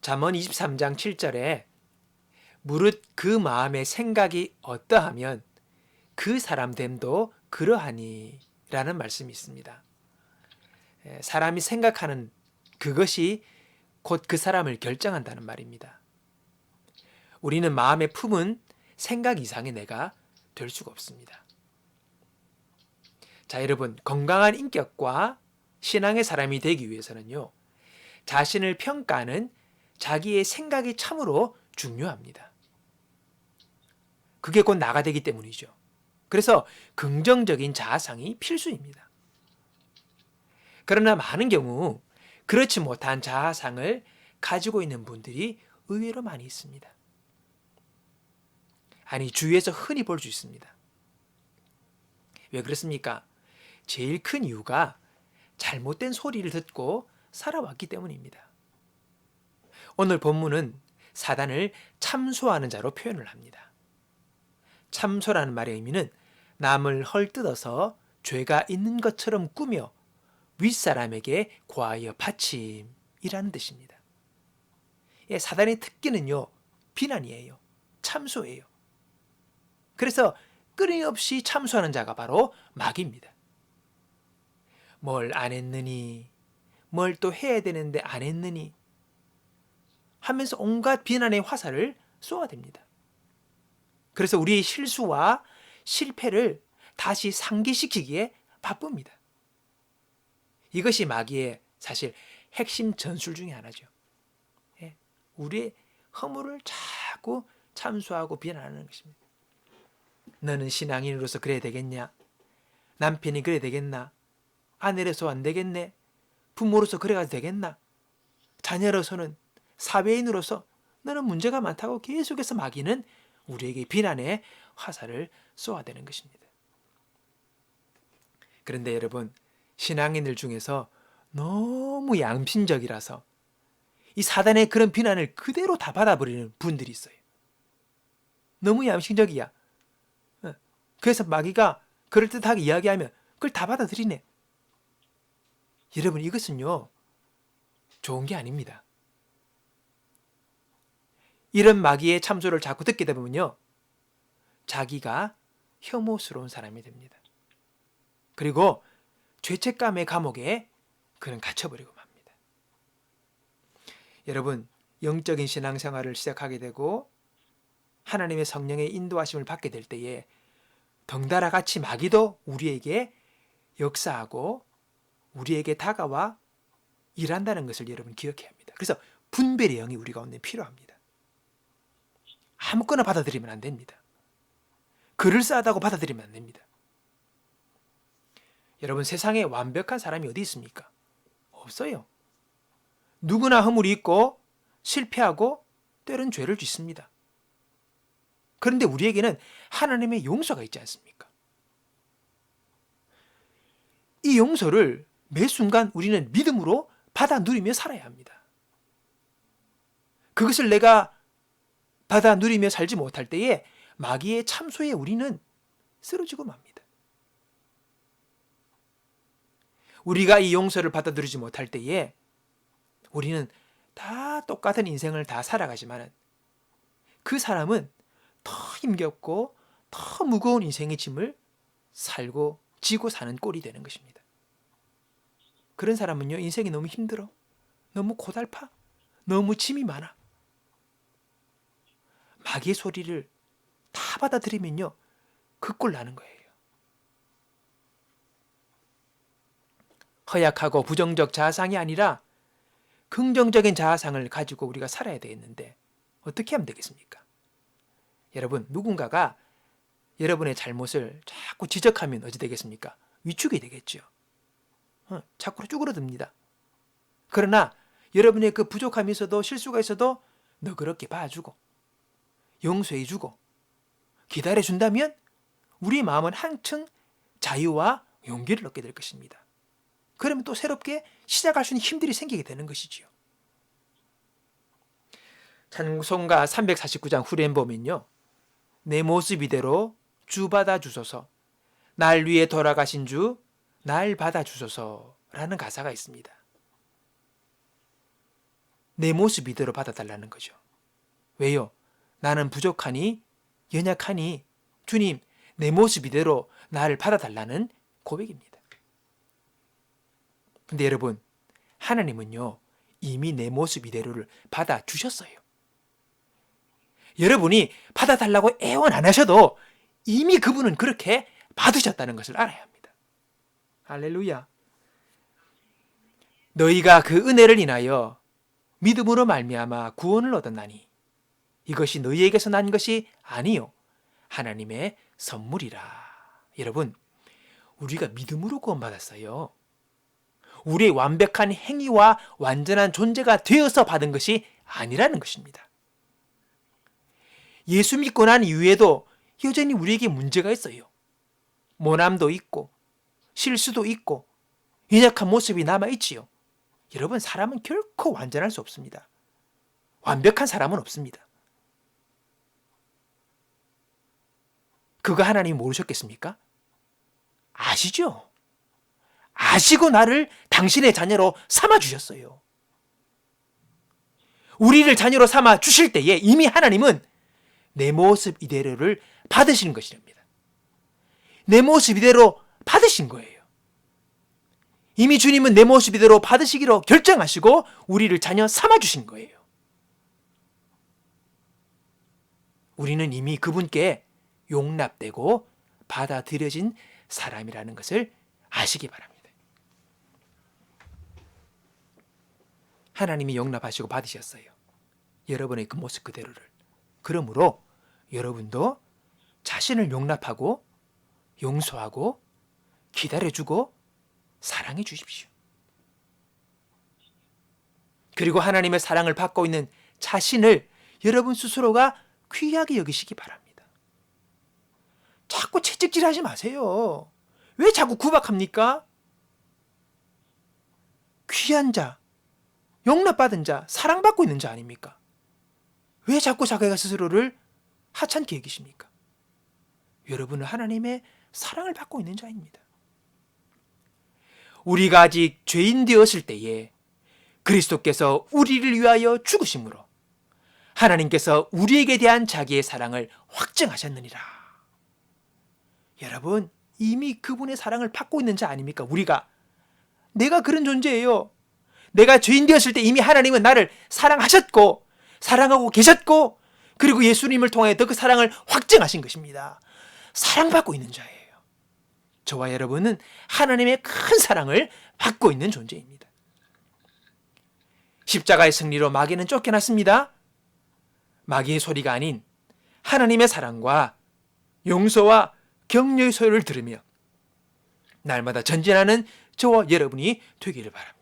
잠언 23장 7절에 무릇 그 마음의 생각이 어떠하면 그 사람 됨도 그러하니 라는 말씀이 있습니다. 사람이 생각하는 그것이 곧 그 사람을 결정한다는 말입니다. 우리는 마음에 품은 생각 이상의 내가 될 수가 없습니다. 자, 여러분, 건강한 인격과 신앙의 사람이 되기 위해서는요, 자신을 평가하는 자기의 생각이 참으로 중요합니다. 그게 곧 나가 되기 때문이죠. 그래서 긍정적인 자아상이 필수입니다. 그러나 많은 경우 그렇지 못한 자아상을 가지고 있는 분들이 의외로 많이 있습니다. 아니, 주위에서 흔히 볼 수 있습니다. 왜 그렇습니까? 제일 큰 이유가 잘못된 소리를 듣고 살아왔기 때문입니다. 오늘 본문은 사단을 참소하는 자로 표현을 합니다. 참소라는 말의 의미는 남을 헐뜯어서 죄가 있는 것처럼 꾸며 윗사람에게 고하여 받침이라는 뜻입니다. 사단의 특기는요, 비난이에요. 참소예요. 그래서 끊임없이 참소하는 자가 바로 마귀입니다. 뭘 안 했느니, 뭘 또 해야 되는데 안 했느니 하면서 온갖 비난의 화살을 쏘아댑니다. 그래서 우리의 실수와 실패를 다시 상기시키기에 바쁩니다. 이것이 마귀의 사실 핵심 전술 중에 하나죠. 우리의 허물을 자꾸 참소하고 비난하는 것입니다. 너는 신앙인으로서 그래야 되겠냐? 남편이 그래야 되겠나? 아내로서 안 되겠네? 부모로서 그래야 되겠나? 자녀로서는, 사회인으로서 너는 문제가 많다고 계속해서 마귀는 우리에게 비난의 화살을 쏘아대는 것입니다. 그런데 여러분, 신앙인들 중에서 너무 양심적이라서 이 사단의 그런 비난을 그대로 다 받아버리는 분들이 있어요. 너무 양심적이야. 그래서 마귀가 그럴듯하게 이야기하면 그걸 다 받아들이네. 여러분, 이것은요, 좋은 게 아닙니다. 이런 마귀의 참소를 자꾸 듣게 되면요, 자기가 혐오스러운 사람이 됩니다. 그리고 죄책감의 감옥에 그는 갇혀버리고 맙니다. 여러분, 영적인 신앙생활을 시작하게 되고 하나님의 성령의 인도하심을 받게 될 때에 덩달아 같이 마귀도 우리에게 역사하고 우리에게 다가와 일한다는 것을 여러분 기억해야 합니다. 그래서 분별의 영이 우리 가운데 필요합니다. 아무거나 받아들이면 안 됩니다. 그럴싸하다고 받아들이면 안 됩니다. 여러분, 세상에 완벽한 사람이 어디 있습니까? 없어요. 누구나 허물이 있고 실패하고 때론 죄를 짓습니다. 그런데 우리에게는 하나님의 용서가 있지 않습니까? 이 용서를 매 순간 우리는 믿음으로 받아 누리며 살아야 합니다. 그것을 내가 받아 누리며 살지 못할 때에 마귀의 참소에 우리는 쓰러지고 맙니다. 우리가 이 용서를 받아 누리지 못할 때에 우리는 다 똑같은 인생을 다 살아가지만 그 사람은 더 힘겹고 더 무거운 인생의 짐을 살고 지고 사는 꼴이 되는 것입니다. 그런 사람은요, 인생이 너무 힘들어, 너무 고달파, 너무 짐이 많아. 마귀의 소리를 다 받아들이면요, 그 꼴 나는 거예요. 허약하고 부정적 자아상이 아니라 긍정적인 자아상을 가지고 우리가 살아야 되겠는데 어떻게 하면 되겠습니까? 여러분, 누군가가 여러분의 잘못을 자꾸 지적하면 어찌 되겠습니까? 위축이 되겠죠. 자꾸 쭈그러듭니다. 그러나 여러분의 그 부족함이 있어도 실수가 있어도 너그럽게 봐주고 용서해주고 기다려준다면 우리 마음은 한층 자유와 용기를 얻게 될 것입니다. 그러면 또 새롭게 시작할 수 있는 힘들이 생기게 되는 것이지요. 찬송가 349장 후렴 보면요, 내 모습 이대로 주 받아 주소서, 날 위해 돌아가신 주 날 받아 주소서라는 가사가 있습니다. 내 모습 이대로 받아달라는 거죠. 왜요? 나는 부족하니, 연약하니, 주님, 내 모습 이대로 나를 받아달라는 고백입니다. 근데 여러분, 하나님은요, 이미 내 모습 이대로를 받아주셨어요. 여러분이 받아달라고 애원 안 하셔도 이미 그분은 그렇게 받으셨다는 것을 알아야 합니다. 할렐루야. 너희가 그 은혜를 인하여 믿음으로 말미암아 구원을 얻었나니 이것이 너희에게서 난 것이 아니요 하나님의 선물이라. 여러분, 우리가 믿음으로 구원받았어요. 우리의 완벽한 행위와 완전한 존재가 되어서 받은 것이 아니라는 것입니다. 예수 믿고 난 이후에도 여전히 우리에게 문제가 있어요. 모남도 있고 실수도 있고 연약한 모습이 남아있지요. 여러분, 사람은 결코 완전할 수 없습니다. 완벽한 사람은 없습니다. 그거 하나님 모르셨겠습니까? 아시죠? 아시고 나를 당신의 자녀로 삼아주셨어요. 우리를 자녀로 삼아주실 때에 이미 하나님은 내 모습 이대로를 받으시는 것이랍니다. 내 모습 이대로 받으신 거예요. 이미 주님은 내 모습 이대로 받으시기로 결정하시고 우리를 자녀 삼아주신 거예요. 우리는 이미 그분께 용납되고 받아들여진 사람이라는 것을 아시기 바랍니다. 하나님이 용납하시고 받으셨어요. 여러분의 그 모습 그대로를. 그러므로 여러분도 자신을 용납하고 용서하고 기다려주고 사랑해 주십시오. 그리고 하나님의 사랑을 받고 있는 자신을 여러분 스스로가 귀하게 여기시기 바랍니다. 자꾸 채찍질하지 마세요. 왜 자꾸 구박합니까? 귀한 자, 용납받은 자, 사랑받고 있는 자 아닙니까? 왜 자꾸 자기가 스스로를 하찮게 여기십니까? 여러분은 하나님의 사랑을 받고 있는 자입니다. 우리가 아직 죄인 되었을 때에 그리스도께서 우리를 위하여 죽으심으로 하나님께서 우리에게 대한 자기의 사랑을 확증하셨느니라. 여러분, 이미 그분의 사랑을 받고 있는 자 아닙니까? 우리가. 내가 그런 존재예요. 내가 죄인 되었을 때 이미 하나님은 나를 사랑하셨고 사랑하고 계셨고 그리고 예수님을 통하여 그 사랑을 확증하신 것입니다. 사랑받고 있는 자예요. 저와 여러분은 하나님의 큰 사랑을 받고 있는 존재입니다. 십자가의 승리로 마귀는 쫓겨났습니다. 마귀의 소리가 아닌 하나님의 사랑과 용서와 격려의 소리를 들으며 날마다 전진하는 저와 여러분이 되기를 바랍니다.